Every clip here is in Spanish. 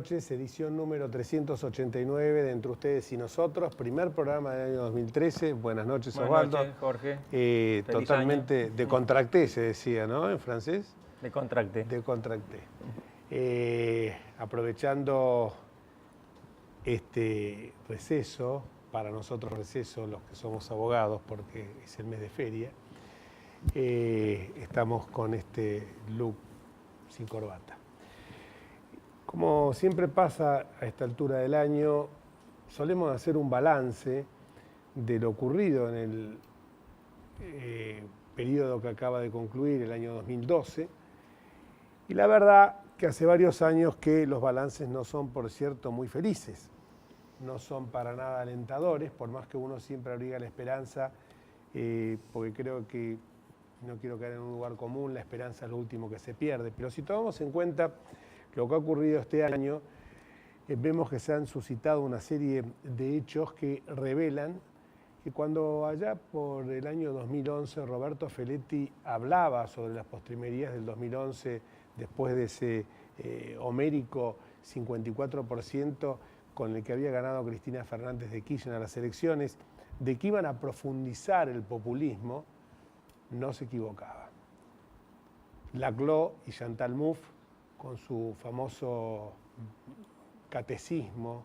noches, edición número 389 de Entre Ustedes y Nosotros, primer programa del año 2013. Buenas noches, Osvaldo. Buenas noches, Jorge. Totalmente décontracté, se decía, ¿no? En francés. Décontracté. Décontracté. Aprovechando este receso, para nosotros receso, los que somos abogados, porque es el mes de feria, estamos con este look sin corbata. Como siempre pasa a esta altura del año, solemos hacer un balance de lo ocurrido en el periodo que acaba de concluir, el año 2012, y la verdad que hace varios años que los balances no son, por cierto, muy felices, no son para nada alentadores, por más que uno siempre abriga la esperanza, porque creo que, no quiero caer en un lugar común, la esperanza es lo último que se pierde, pero si tomamos en cuenta lo que ha ocurrido este año, vemos que se han suscitado una serie de hechos que revelan que cuando allá por el año 2011 Roberto Feletti hablaba sobre las postrimerías del 2011, después de ese homérico 54% con el que había ganado Cristina Fernández de Kirchner a las elecciones, de que iban a profundizar el populismo, no se equivocaba. Laclau y Chantal Mouffe, con su famoso catecismo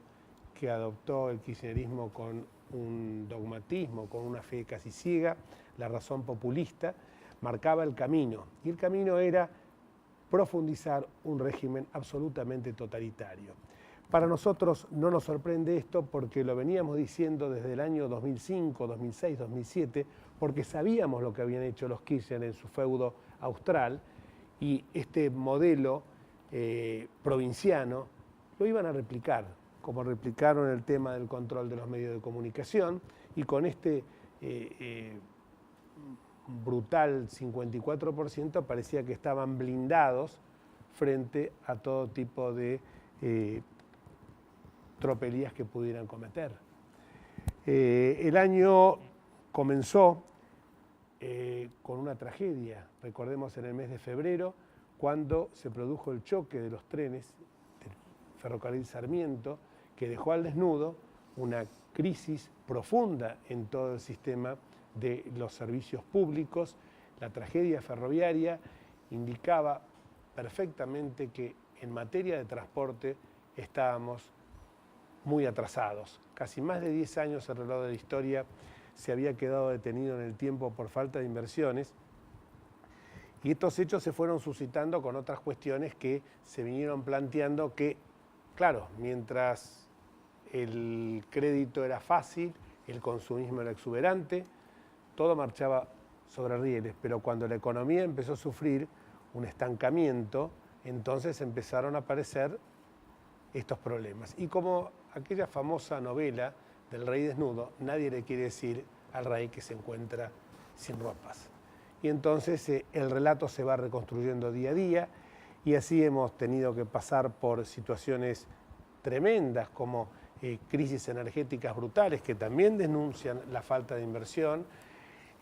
que adoptó el kirchnerismo con un dogmatismo, con una fe casi ciega, la razón populista, marcaba el camino. Y el camino era profundizar un régimen absolutamente totalitario. Para nosotros no nos sorprende esto porque lo veníamos diciendo desde el año 2005, 2006, 2007, porque sabíamos lo que habían hecho los Kirchner en su feudo austral y este modelo provinciano lo iban a replicar, como replicaron el tema del control de los medios de comunicación y con este brutal 54% parecía que estaban blindados frente a todo tipo de tropelías que pudieran cometer. El año comenzó con una tragedia, recordemos en el mes de febrero, cuando se produjo el choque de los trenes del ferrocarril Sarmiento, que dejó al desnudo una crisis profunda en todo el sistema de los servicios públicos. La tragedia ferroviaria indicaba perfectamente que en materia de transporte estábamos muy atrasados. Casi más de 10 años el reloj de la historia se había quedado detenido en el tiempo por falta de inversiones. Y estos hechos se fueron suscitando con otras cuestiones que se vinieron planteando que, claro, mientras el crédito era fácil, el consumismo era exuberante, todo marchaba sobre rieles, pero cuando la economía empezó a sufrir un estancamiento, entonces empezaron a aparecer estos problemas. Y como aquella famosa novela del rey desnudo, nadie le quiere decir al rey que se encuentra sin ropas. Y entonces el relato se va reconstruyendo día a día y así hemos tenido que pasar por situaciones tremendas como crisis energéticas brutales que también denuncian la falta de inversión,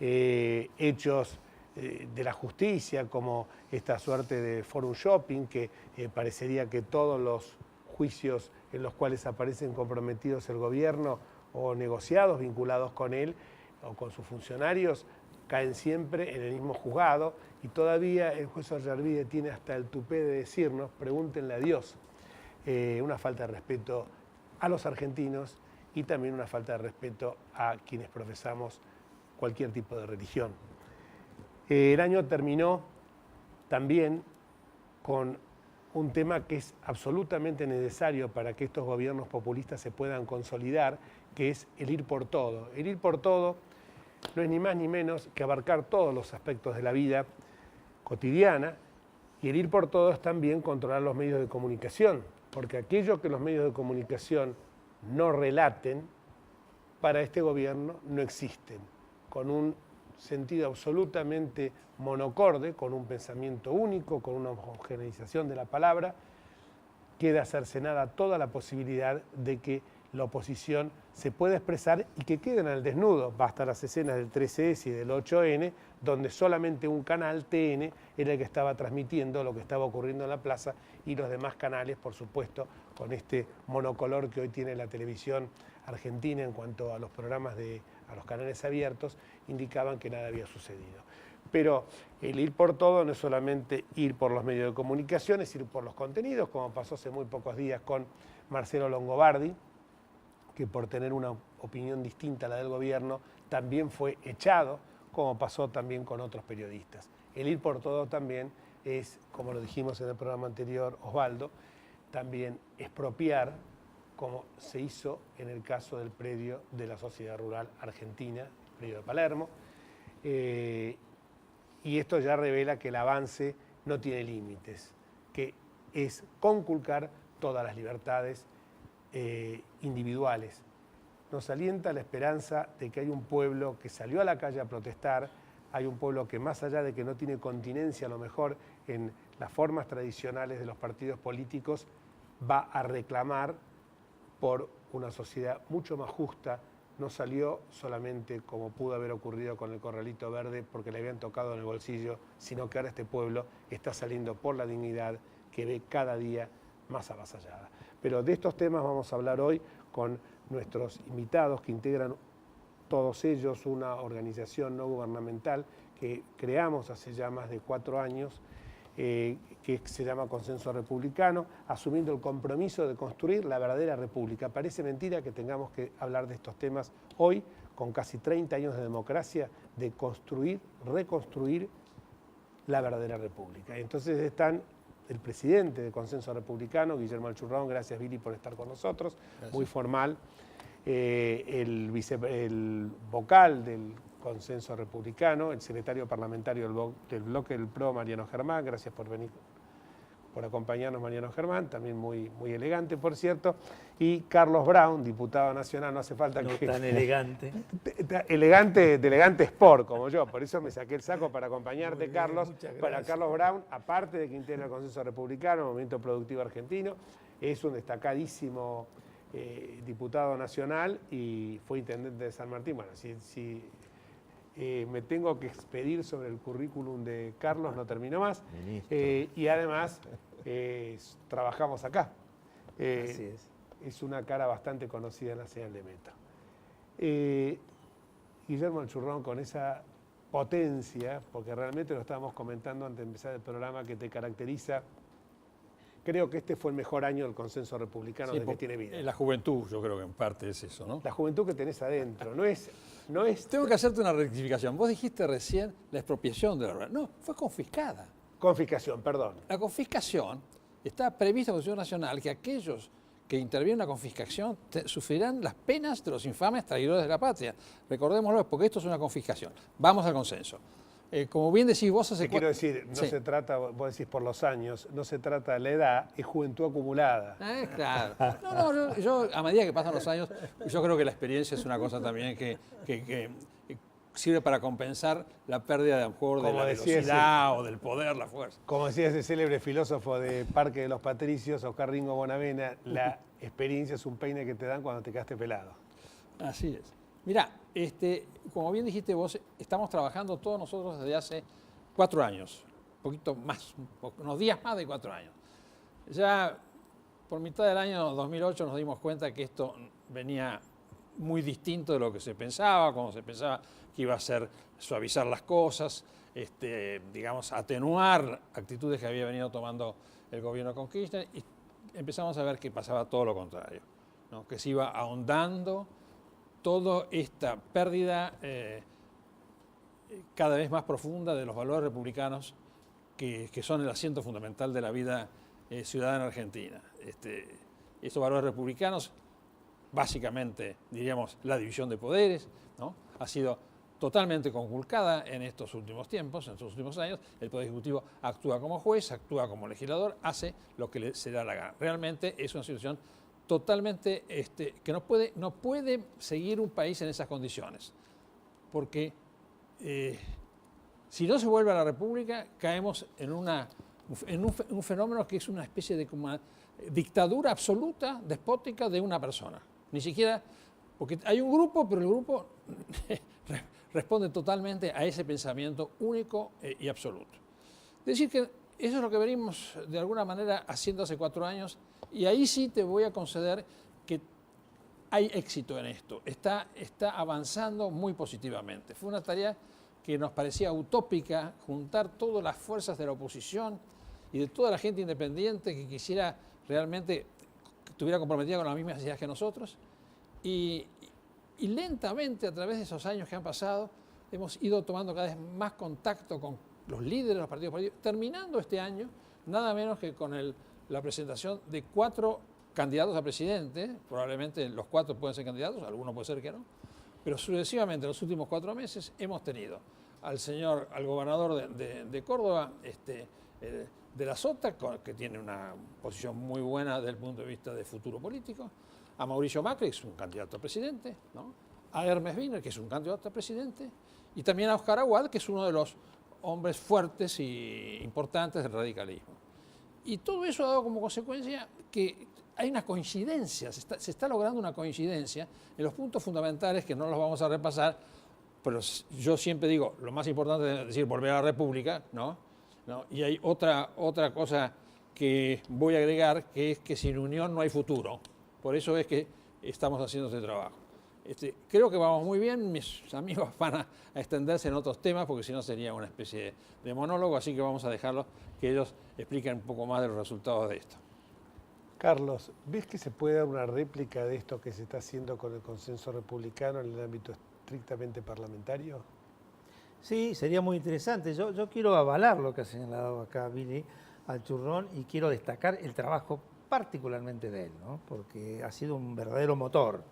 hechos de la justicia como esta suerte de forum shopping que parecería que todos los juicios en los cuales aparecen comprometidos el gobierno o negociados vinculados con él o con sus funcionarios caen siempre en el mismo juzgado y todavía el juez Ollarvide tiene hasta el tupé de decirnos, pregúntenle a Dios, una falta de respeto a los argentinos y también una falta de respeto a quienes profesamos cualquier tipo de religión. El año terminó también con un tema que es absolutamente necesario para que estos gobiernos populistas se puedan consolidar, que es el ir por todo. El ir por todo no es ni más ni menos que abarcar todos los aspectos de la vida cotidiana y el ir por todo es también controlar los medios de comunicación, porque aquello que los medios de comunicación no relaten, para este gobierno no existen, con un sentido absolutamente monocorde, con un pensamiento único, con una homogeneización de la palabra, queda cercenada toda la posibilidad de que la oposición se pueda expresar y que queden al desnudo. Basta las escenas del 13S y del 8N, donde solamente un canal, TN, era el que estaba transmitiendo lo que estaba ocurriendo en la plaza y los demás canales, por supuesto, con este monocolor que hoy tiene la televisión argentina en cuanto a los programas a los canales abiertos, indicaban que nada había sucedido. Pero el ir por todo no es solamente ir por los medios de comunicación, es ir por los contenidos, como pasó hace muy pocos días con Marcelo Longobardi, que por tener una opinión distinta a la del gobierno también fue echado, como pasó también con otros periodistas. El ir por todo también es, como lo dijimos en el programa anterior, Osvaldo, también expropiar, como se hizo en el caso del predio de la Sociedad Rural Argentina, el predio de Palermo, y esto ya revela que el avance no tiene límites, que es conculcar todas las libertades individuales. Nos alienta la esperanza de que hay un pueblo que salió a la calle a protestar, hay un pueblo que más allá de que no tiene continencia a lo mejor en las formas tradicionales de los partidos políticos, va a reclamar por una sociedad mucho más justa. No salió solamente como pudo haber ocurrido con el Corralito Verde porque le habían tocado en el bolsillo, sino que ahora este pueblo está saliendo por la dignidad que ve cada día más avasallada. Pero de estos temas vamos a hablar hoy con nuestros invitados que integran todos ellos una organización no gubernamental que creamos hace ya más de 4 años, que se llama Consenso Republicano, asumiendo el compromiso de construir la verdadera república. Parece mentira que tengamos que hablar de estos temas hoy, con casi 30 años de democracia, de construir, reconstruir la verdadera república. Entonces están el presidente de Consenso Republicano, Guillermo Alchurrón, gracias Billy por estar con nosotros, gracias. Muy formal, el vocal del Consenso Republicano, el secretario parlamentario del bloque del PRO, Mariano Germán, gracias por venir, por acompañarnos Mariano Germán, también muy elegante por cierto, y Carlos Brown, diputado nacional, no hace falta no que... tan elegante. Elegante, de elegante sport como yo, por eso me saqué el saco para acompañarte bien, Carlos, para gracias. Carlos Brown, aparte de que integra el Consenso Republicano, Movimiento Productivo Argentino, es un destacadísimo diputado nacional y fue intendente de San Martín. Bueno, si me tengo que expedir sobre el currículum de Carlos, no termino más. Y además trabajamos acá. Así es. Es una cara bastante conocida en la señal de Meta. Guillermo Alchurrón, con esa potencia, porque realmente lo estábamos comentando antes de empezar el programa, que te caracteriza. Creo que este fue el mejor año del Consenso Republicano desde que tiene vida. La juventud, yo creo que en parte es eso, ¿no? La juventud que tenés adentro, no es... Tengo que hacerte una rectificación. Vos dijiste recién la expropiación de la verdad. No, fue confiscada. Confiscación, perdón. La confiscación está prevista en la Constitución Nacional que aquellos que intervienen en la confiscación sufrirán las penas de los infames traidores de la patria. Recordémoslo, porque esto es una confiscación. Vamos al consenso. Como bien decís vos hace... Quiero decir, no se trata, vos decís por los años, no se trata de la edad, es juventud acumulada. Claro. No, yo a medida que pasan los años, yo creo que la experiencia es una cosa también que sirve para compensar la pérdida de, a lo mejor, de la velocidad o del poder, la fuerza. Como decía ese célebre filósofo de Parque de los Patricios, Oscar Ringo Bonavena, la experiencia es un peine que te dan cuando te quedaste pelado. Así es. Mirá, como bien dijiste vos, estamos trabajando todos nosotros desde hace 4 años, un poquito más, unos días más de 4 años. Ya por mitad del año 2008 nos dimos cuenta que esto venía muy distinto de lo que se pensaba, como se pensaba que iba a ser suavizar las cosas, digamos, atenuar actitudes que había venido tomando el gobierno con Kirchner, y empezamos a ver que pasaba todo lo contrario, ¿no? Que se iba ahondando toda esta pérdida cada vez más profunda de los valores republicanos que son el asiento fundamental de la vida ciudadana argentina. Estos valores republicanos, básicamente, diríamos, la división de poderes, ¿no? Ha sido totalmente conculcada en estos últimos tiempos, en estos últimos años. El Poder Ejecutivo actúa como juez, actúa como legislador, hace lo que se le da la gana. Realmente es una situación totalmente que no puede seguir un país en esas condiciones, porque si no se vuelve a la República caemos en un fenómeno que es una especie de como dictadura absoluta, despótica de una persona. Ni siquiera, porque hay un grupo, pero el grupo responde totalmente a ese pensamiento único y absoluto. Es decir, que eso es lo que venimos de alguna manera haciendo hace 4 años y ahí sí te voy a conceder que hay éxito en esto, está avanzando muy positivamente. Fue una tarea que nos parecía utópica, juntar todas las fuerzas de la oposición y de toda la gente independiente que quisiera realmente, que estuviera comprometida con las mismas ideas que nosotros. Y lentamente, a través de esos años que han pasado, hemos ido tomando cada vez más contacto con los líderes de los partidos políticos, terminando este año, nada menos que con la presentación de 4 candidatos a presidente, probablemente los 4 pueden ser candidatos, algunos puede ser que no, pero sucesivamente en los últimos 4 meses hemos tenido al gobernador de Córdoba, de la Sota, que tiene una posición muy buena desde el punto de vista de futuro político, a Mauricio Macri, que es un candidato a presidente, ¿no? A Hermes Wiener, que es un candidato a presidente, y también a Oscar Aguad, que es uno de los hombres fuertes y importantes del radicalismo. Y todo eso ha dado como consecuencia que hay una coincidencia, se está logrando una coincidencia en los puntos fundamentales que no los vamos a repasar, pero yo siempre digo, lo más importante es decir, volver a la República, ¿no? Y hay otra cosa que voy a agregar, que es que sin unión no hay futuro. Por eso es que estamos haciendo este trabajo. Creo que vamos muy bien, mis amigos van a extenderse en otros temas, porque si no sería una especie de monólogo, así que vamos a dejarlos que ellos expliquen un poco más de los resultados de esto. Carlos, ¿ves que se puede dar una réplica de esto que se está haciendo con el consenso republicano en el ámbito estrictamente parlamentario? Sí, sería muy interesante. Yo quiero avalar lo que ha señalado acá Billy Alchurrón y quiero destacar el trabajo particularmente de él, ¿no? Porque ha sido un verdadero motor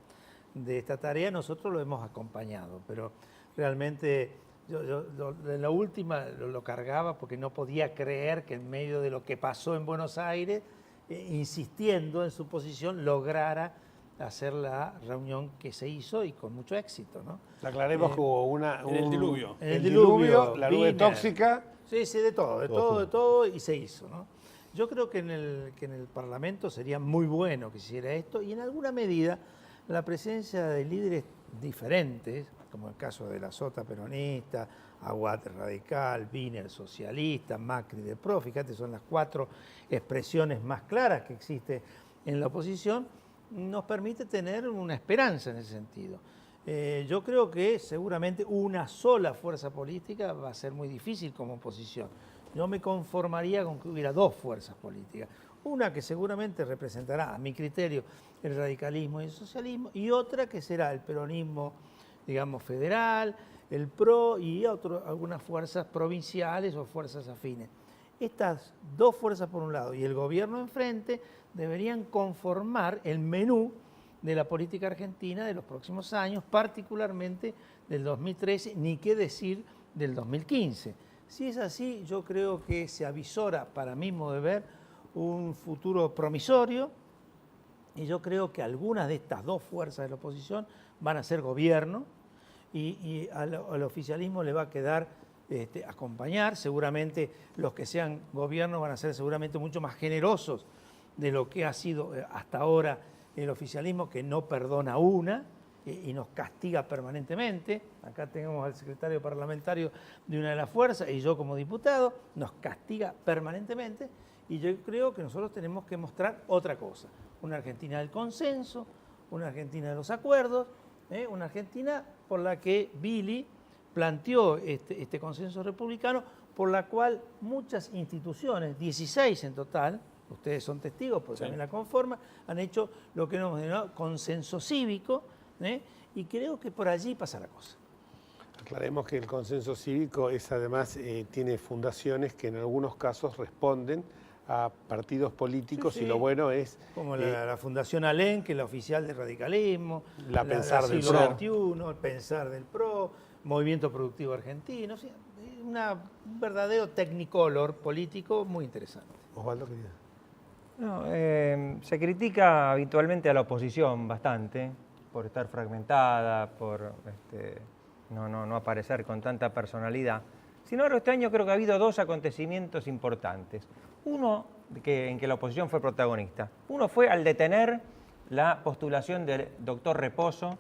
de esta tarea. Nosotros lo hemos acompañado, pero realmente en la última lo cargaba porque no podía creer que en medio de lo que pasó en Buenos Aires, insistiendo en su posición, lograra hacer la reunión que se hizo y con mucho éxito, ¿no? Aclaremos que hubo en el diluvio. En el diluvio, la nube Wiener. tóxica. Sí, de todo, y se hizo, ¿no? Yo creo que en el Parlamento sería muy bueno que hiciera esto y en alguna medida la presencia de líderes diferentes, como el caso de la Sota peronista, Aguad radical, Wiener socialista, Macri de PRO, fíjate, son las 4 expresiones más claras que existe en la oposición, nos permite tener una esperanza en ese sentido. Yo creo que seguramente una sola fuerza política va a ser muy difícil como oposición. Yo me conformaría con que hubiera 2 fuerzas políticas. Una que seguramente representará, a mi criterio, el radicalismo y el socialismo, y otra que será el peronismo, digamos, federal, el PRO y algunas fuerzas provinciales o fuerzas afines. Estas 2 fuerzas por un lado y el gobierno enfrente deberían conformar el menú de la política argentina de los próximos años, particularmente del 2013, ni qué decir del 2015. Si es así, yo creo que se avisora, para mi modo de ver, un futuro promisorio, y yo creo que algunas de estas 2 fuerzas de la oposición van a ser gobierno, y al oficialismo le va a quedar acompañar. Seguramente los que sean gobierno van a ser seguramente mucho más generosos de lo que ha sido hasta ahora el oficialismo, que no perdona una y nos castiga permanentemente. Acá tenemos al secretario parlamentario de una de las fuerzas y yo como diputado, nos castiga permanentemente, y yo creo que nosotros tenemos que mostrar otra cosa, una Argentina del consenso, una Argentina de los acuerdos, una Argentina por la que Billy planteó este consenso republicano, por la cual muchas instituciones, 16 en total, ustedes son testigos porque también la conforman, han hecho lo que hemos denominado consenso cívico, y creo que por allí pasa la cosa. Aclaremos que el consenso cívico es además tiene fundaciones que en algunos casos responden a partidos políticos, sí, sí. Y lo bueno es... Como la Fundación Alén, que es la oficial del radicalismo, la Pensar del siglo PRO. XXI, el Pensar del PRO, Movimiento Productivo Argentino, o sea, un verdadero technicolor político muy interesante. Osvaldo, querida. No, se critica habitualmente a la oposición bastante por estar fragmentada, por no aparecer con tanta personalidad. Sin embargo, este año creo que ha habido 2 acontecimientos importantes. Uno en que la oposición fue protagonista. Uno fue al detener la postulación del doctor Reposo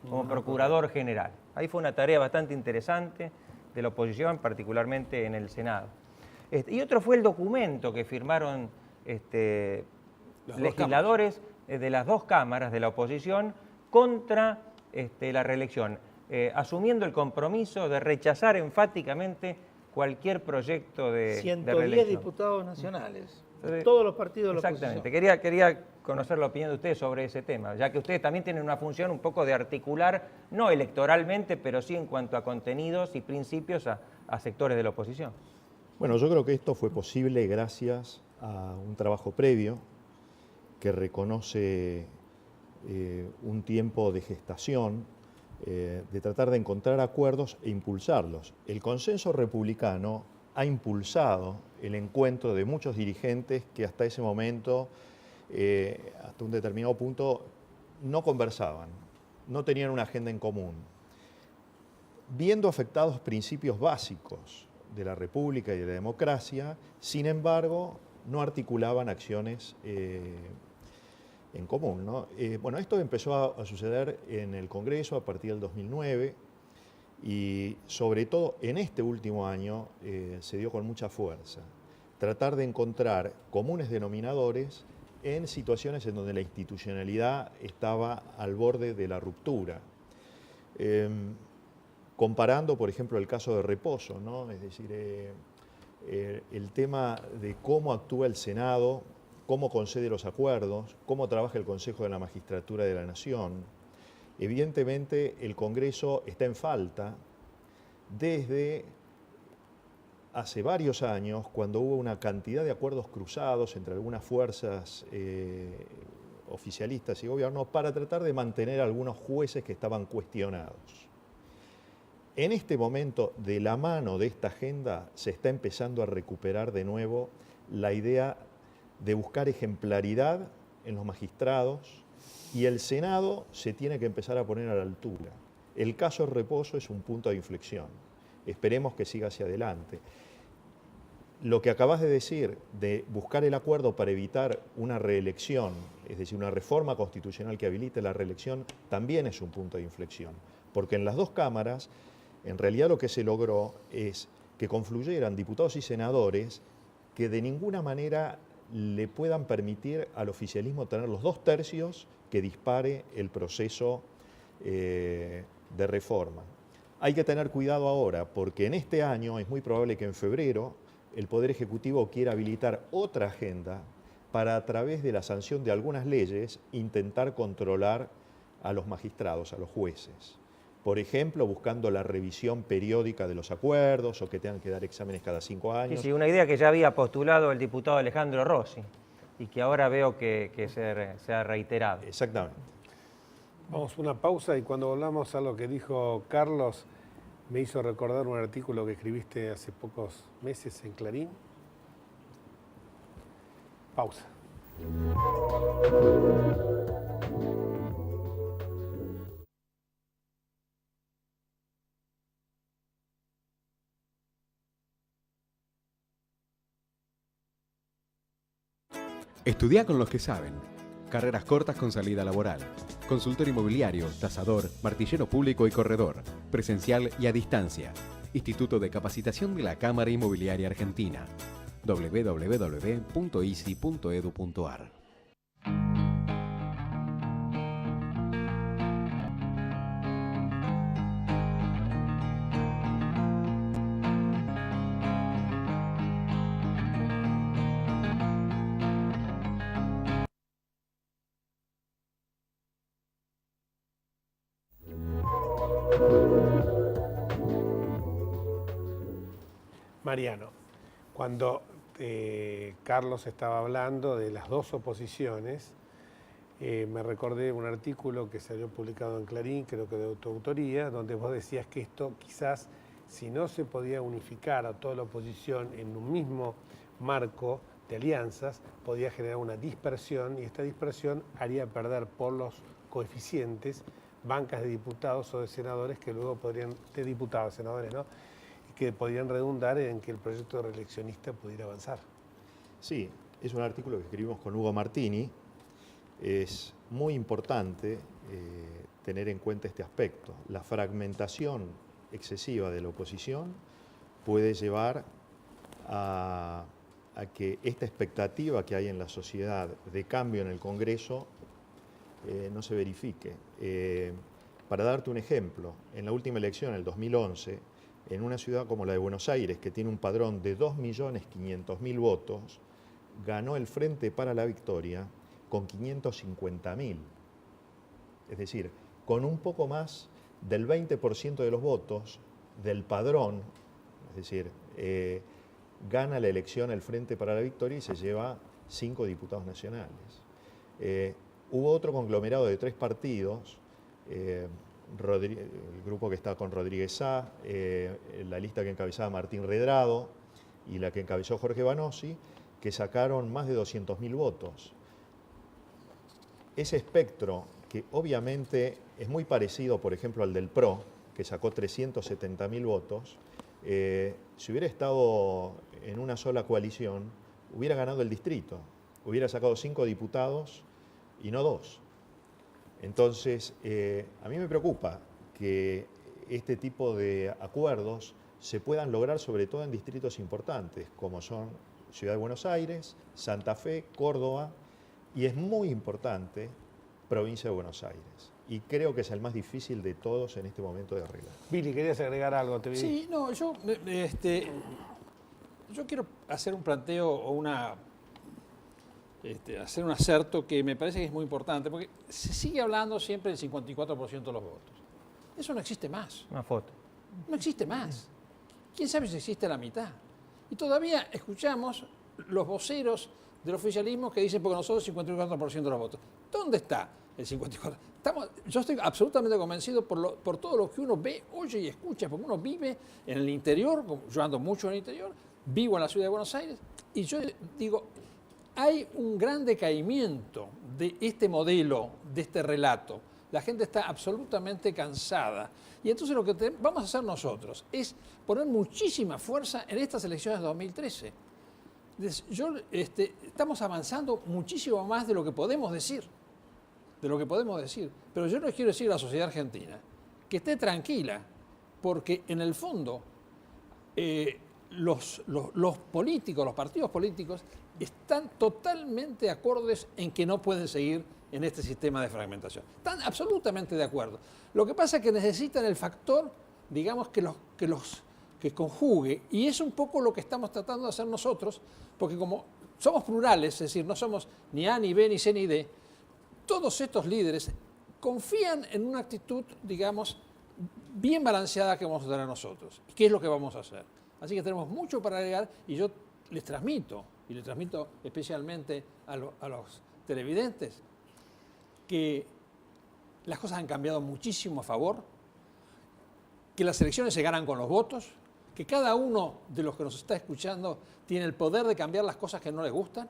como procurador general. Ahí fue una tarea bastante interesante de la oposición, particularmente en el Senado. Y otro fue el documento que firmaron legisladores de las dos cámaras de la oposición contra la reelección, asumiendo el compromiso de rechazar enfáticamente cualquier proyecto de 110 reelección. diputados nacionales, de todos los partidos de la Exactamente. oposición. Quería conocer la opinión de ustedes sobre ese tema, ya que ustedes también tienen una función un poco de articular, no electoralmente, pero sí en cuanto a contenidos y principios a sectores de la oposición. Bueno, yo creo que esto fue posible gracias a un trabajo previo que reconoce un tiempo de gestación, de tratar de encontrar acuerdos e impulsarlos. El consenso republicano ha impulsado el encuentro de muchos dirigentes que hasta ese momento, hasta un determinado punto, no conversaban, no tenían una agenda en común. Viendo afectados principios básicos de la República y de la democracia, sin embargo, no articulaban acciones en común, ¿no? Bueno, esto empezó a suceder en el Congreso a partir del 2009 y sobre todo en este último año se dio con mucha fuerza. Tratar de encontrar comunes denominadores en situaciones en donde la institucionalidad estaba al borde de la ruptura. Comparando, por ejemplo, el caso de Reposo, ¿no? Es decir, el tema de cómo actúa el Senado, cómo concede los acuerdos, cómo trabaja el Consejo de la Magistratura de la Nación. Evidentemente, el Congreso está en falta desde hace varios años, cuando hubo una cantidad de acuerdos cruzados entre algunas fuerzas oficialistas y gobierno para tratar de mantener a algunos jueces que estaban cuestionados. En este momento, de la mano de esta agenda, se está empezando a recuperar de nuevo la idea de buscar ejemplaridad en los magistrados y el Senado se tiene que empezar a poner a la altura. El caso Reposo es un punto de inflexión. Esperemos que siga hacia adelante. Lo que acabas de decir, de buscar el acuerdo para evitar una reelección, es decir, una reforma constitucional que habilite la reelección, también es un punto de inflexión. Porque en las dos cámaras, en realidad lo que se logró es que confluyeran diputados y senadores que de ninguna manera le puedan permitir al oficialismo tener los 2/3 que dispare el proceso de reforma. Hay que tener cuidado ahora, porque en este año es muy probable que en febrero el Poder Ejecutivo quiera habilitar otra agenda para, a través de la sanción de algunas leyes, intentar controlar a los magistrados, a los jueces. Por ejemplo, buscando la revisión periódica de los acuerdos o que tengan que dar exámenes cada 5 años. Sí, una idea que ya había postulado el diputado Alejandro Rossi y que ahora veo que se ha reiterado. Exactamente. Vamos a una pausa y cuando volvamos a lo que dijo Carlos, me hizo recordar un artículo que escribiste hace pocos meses en Clarín. Pausa. Estudia con los que saben. Carreras cortas con salida laboral. Consultor inmobiliario, tasador, martillero público y corredor. Presencial y a distancia. Instituto de Capacitación de la Cámara Inmobiliaria Argentina. www.isi.edu.ar. Mariano, cuando Carlos estaba hablando de las dos oposiciones, me recordé un artículo que salió publicado en Clarín, creo que de tu autoría, donde vos decías que esto quizás, si no se podía unificar a toda la oposición en un mismo marco de alianzas, podía generar una dispersión y esta dispersión haría perder por los coeficientes bancas de diputados o de senadores que luego podrían, de diputados, senadores, ¿no?, que podrían redundar en que el proyecto reeleccionista pudiera avanzar. Sí, es un artículo que escribimos con Hugo Martini. Es muy importante tener en cuenta este aspecto. La fragmentación excesiva de la oposición puede llevar a que esta expectativa que hay en la sociedad de cambio en el Congreso no se verifique. Para darte un ejemplo, en la última elección, en el 2011, en una ciudad como la de Buenos Aires, que tiene un padrón de 2.500.000 votos, ganó el Frente para la Victoria con 550.000. Es decir, con un poco más del 20% de los votos del padrón, es decir, gana la elección el Frente para la Victoria y se lleva 5 diputados nacionales. Hubo otro conglomerado de 3 partidos, el grupo que está con Rodríguez Sá, la lista que encabezaba Martín Redrado y la que encabezó Jorge Banossi, que sacaron más de 200.000 votos. Ese espectro, que obviamente es muy parecido, por ejemplo, al del PRO, que sacó 370.000 votos, si hubiera estado en una sola coalición, hubiera ganado el distrito, hubiera sacado 5 diputados y no 2. Entonces, a mí me preocupa que este tipo de acuerdos se puedan lograr sobre todo en distritos importantes, como son Ciudad de Buenos Aires, Santa Fe, Córdoba, y es muy importante Provincia de Buenos Aires. Y creo que es el más difícil de todos en este momento de arreglar. Billy, ¿querías agregar algo? Te vi. Sí, no, yo quiero hacer un planteo o hacer un acerto que me parece que es muy importante, porque se sigue hablando siempre del 54% de los votos. Eso no existe más. Una foto. No existe más. ¿Quién sabe si existe la mitad? Y todavía escuchamos los voceros del oficialismo que dicen, porque nosotros 54% de los votos. ¿Dónde está el 54%? Yo estoy absolutamente convencido por todo lo que uno ve, oye y escucha, porque uno vive en el interior, yo ando mucho en el interior, vivo en la ciudad de Buenos Aires, y yo digo, hay un gran decaimiento de este modelo, de este relato. La gente está absolutamente cansada. Y entonces lo que vamos a hacer nosotros es poner muchísima fuerza en estas elecciones de 2013. Estamos avanzando muchísimo más de lo que podemos decir. Pero yo les quiero decir a la sociedad argentina que esté tranquila, porque en el fondo los políticos, los partidos políticos, están totalmente acordes en que no pueden seguir en este sistema de fragmentación. Están absolutamente de acuerdo. Lo que pasa es que necesitan el factor, digamos, que conjugue, y es un poco lo que estamos tratando de hacer nosotros, porque como somos plurales, es decir, no somos ni A, ni B, ni C, ni D, todos estos líderes confían en una actitud, digamos, bien balanceada que vamos a tener nosotros. ¿Y qué es lo que vamos a hacer? Así que tenemos mucho para agregar, y yo les transmito, y les transmito especialmente a los televidentes, que las cosas han cambiado muchísimo a favor, que las elecciones se ganan con los votos, que cada uno de los que nos está escuchando tiene el poder de cambiar las cosas que no les gustan,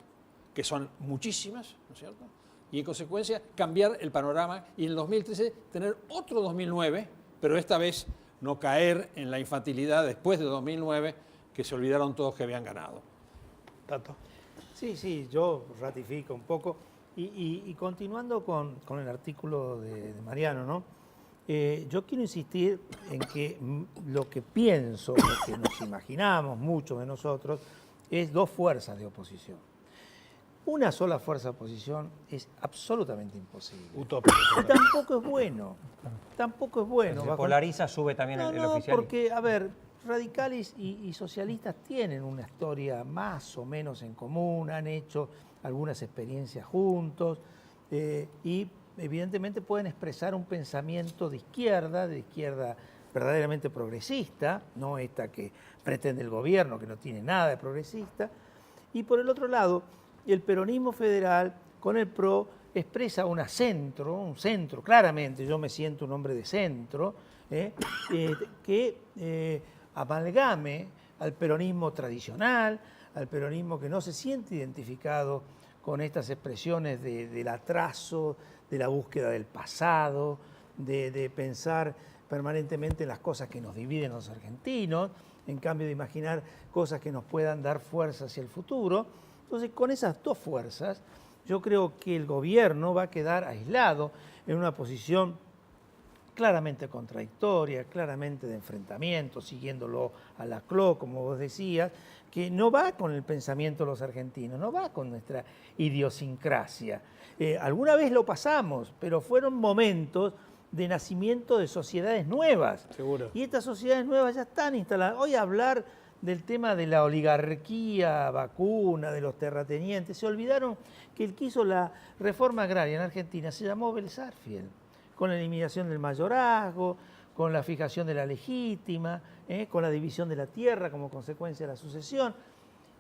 que son muchísimas, ¿no es cierto? Y en consecuencia cambiar el panorama y en el 2013 tener otro 2009, pero esta vez no caer en la infantilidad después de 2009, que se olvidaron todos que habían ganado. Tato. Sí, yo ratifico un poco. Y continuando con el artículo de Mariano, ¿no? Yo quiero insistir en que lo que pienso, lo que nos imaginamos muchos de nosotros, es 2 fuerzas de oposición. Una sola fuerza de oposición es absolutamente imposible. Utópico. Y tampoco es bueno. Tampoco es bueno. Se polariza, sube también el oficialismo. Porque, a ver, radicales y socialistas tienen una historia más o menos en común, han hecho algunas experiencias juntos y evidentemente pueden expresar un pensamiento de izquierda verdaderamente progresista, no esta que pretende el gobierno, que no tiene nada de progresista. Y por el otro lado, el peronismo federal con el PRO expresa un centro, claramente, yo me siento un hombre de centro, que amalgame al peronismo tradicional, al peronismo que no se siente identificado con estas expresiones del atraso, de la búsqueda del pasado, de pensar permanentemente en las cosas que nos dividen a los argentinos, en cambio de imaginar cosas que nos puedan dar fuerza hacia el futuro. Entonces, con esas 2 fuerzas, yo creo que el gobierno va a quedar aislado en una posición claramente contradictoria, claramente de enfrentamiento, siguiéndolo a Laclau, como vos decías, que no va con el pensamiento de los argentinos, no va con nuestra idiosincrasia. Alguna vez lo pasamos, pero fueron momentos de nacimiento de sociedades nuevas. Seguro. Y estas sociedades nuevas ya están instaladas. Hoy hablar del tema de la oligarquía vacuna, de los terratenientes, se olvidaron que el que hizo la reforma agraria en Argentina se llamó Belsarsfield, con la eliminación del mayorazgo, con la fijación de la legítima, con la división de la tierra como consecuencia de la sucesión.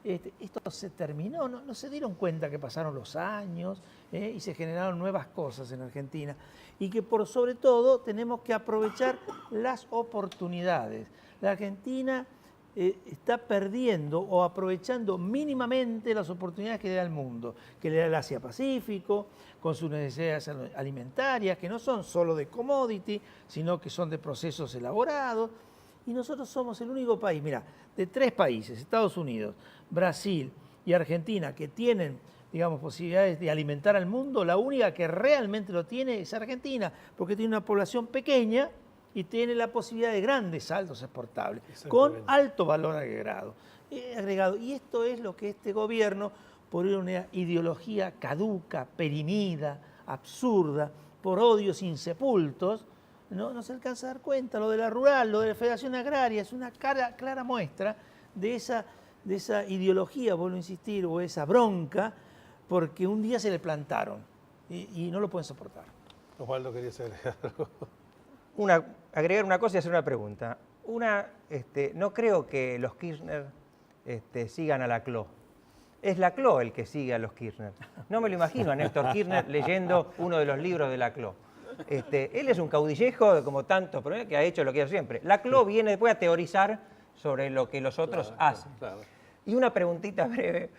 Esto se terminó, no se dieron cuenta que pasaron los años y se generaron nuevas cosas en Argentina y que por sobre todo tenemos que aprovechar las oportunidades. La Argentina está perdiendo o aprovechando mínimamente las oportunidades que le da el mundo, que le da el Asia-Pacífico, con sus necesidades alimentarias, que no son solo de commodity, sino que son de procesos elaborados. Y nosotros somos el único país, mira, de 3 países, Estados Unidos, Brasil y Argentina, que tienen, digamos, posibilidades de alimentar al mundo, la única que realmente lo tiene es Argentina, porque tiene una población pequeña y tiene la posibilidad de grandes saldos exportables, con alto valor agregado. Y esto es lo que este gobierno, por una ideología caduca, perimida, absurda, por odios insepultos, no se alcanza a dar cuenta. Lo de la rural, lo de la Federación Agraria, es una clara muestra de esa ideología, vuelvo a insistir, o esa bronca, porque un día se le plantaron y no lo pueden soportar. Osvaldo, querías agregar algo. Agregar una cosa y hacer una pregunta. No creo que los Kirchner sigan a Laclau. Es Laclau el que sigue a los Kirchner. No me lo imagino a Néstor Kirchner leyendo uno de los libros de Laclau. Él es un caudillejo como tantos, pero que ha hecho lo que ha hecho siempre. Laclau viene después a teorizar sobre lo que los otros hacen. Claro. Y una preguntita breve.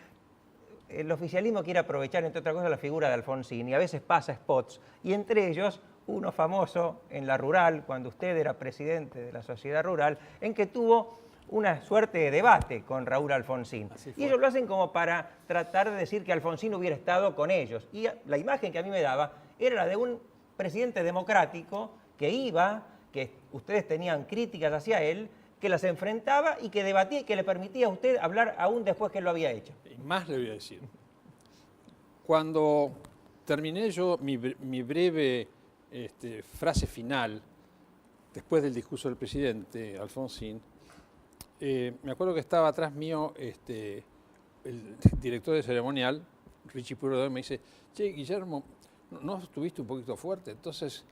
El oficialismo quiere aprovechar, entre otras cosas, la figura de Alfonsín y a veces pasa spots, y entre ellos uno famoso en la rural, cuando usted era presidente de la sociedad rural, en que tuvo una suerte de debate con Raúl Alfonsín. Y ellos lo hacen como para tratar de decir que Alfonsín hubiera estado con ellos. Y la imagen que a mí me daba era la de un presidente democrático que iba, que ustedes tenían críticas hacia él, que las enfrentaba y que debatía y que le permitía a usted hablar aún después que él lo había hecho. Y más le voy a decir. Cuando terminé yo mi breve frase final, después del discurso del presidente Alfonsín, me acuerdo que estaba atrás mío el director de ceremonial, Richie Puro, me dice, che, Guillermo, ¿no estuviste un poquito fuerte? Entonces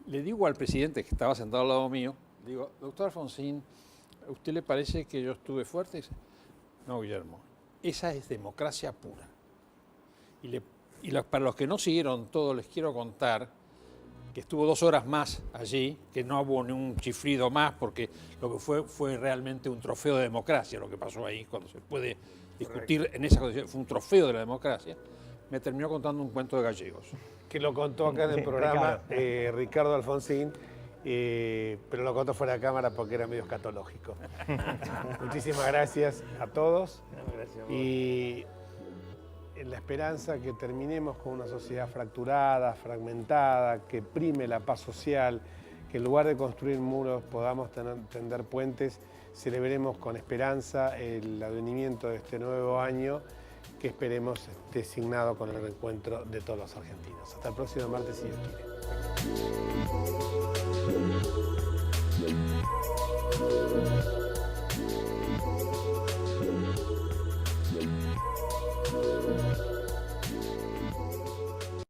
le digo al presidente que estaba sentado al lado mío, digo, doctor Alfonsín, ¿a usted le parece que yo estuve fuerte? Dice, no, Guillermo, esa es democracia pura. Para los que no siguieron todo, les quiero contar que estuvo 2 horas más allí, que no hubo ni un chiflido más, porque lo que fue realmente un trofeo de democracia, lo que pasó ahí, cuando se puede discutir en esa condición, fue un trofeo de la democracia. Me terminó contando un cuento de gallegos. Que lo contó acá en el programa Ricardo Alfonsín, pero lo contó fuera de cámara porque era medio escatológico. Muchísimas gracias a todos. Gracias. Y en la esperanza que terminemos con una sociedad fracturada, fragmentada, que prime la paz social, que en lugar de construir muros podamos tender puentes, celebremos con esperanza el advenimiento de este nuevo año, que esperemos esté signado con el reencuentro de todos los argentinos. Hasta el próximo martes, si Dios quiere.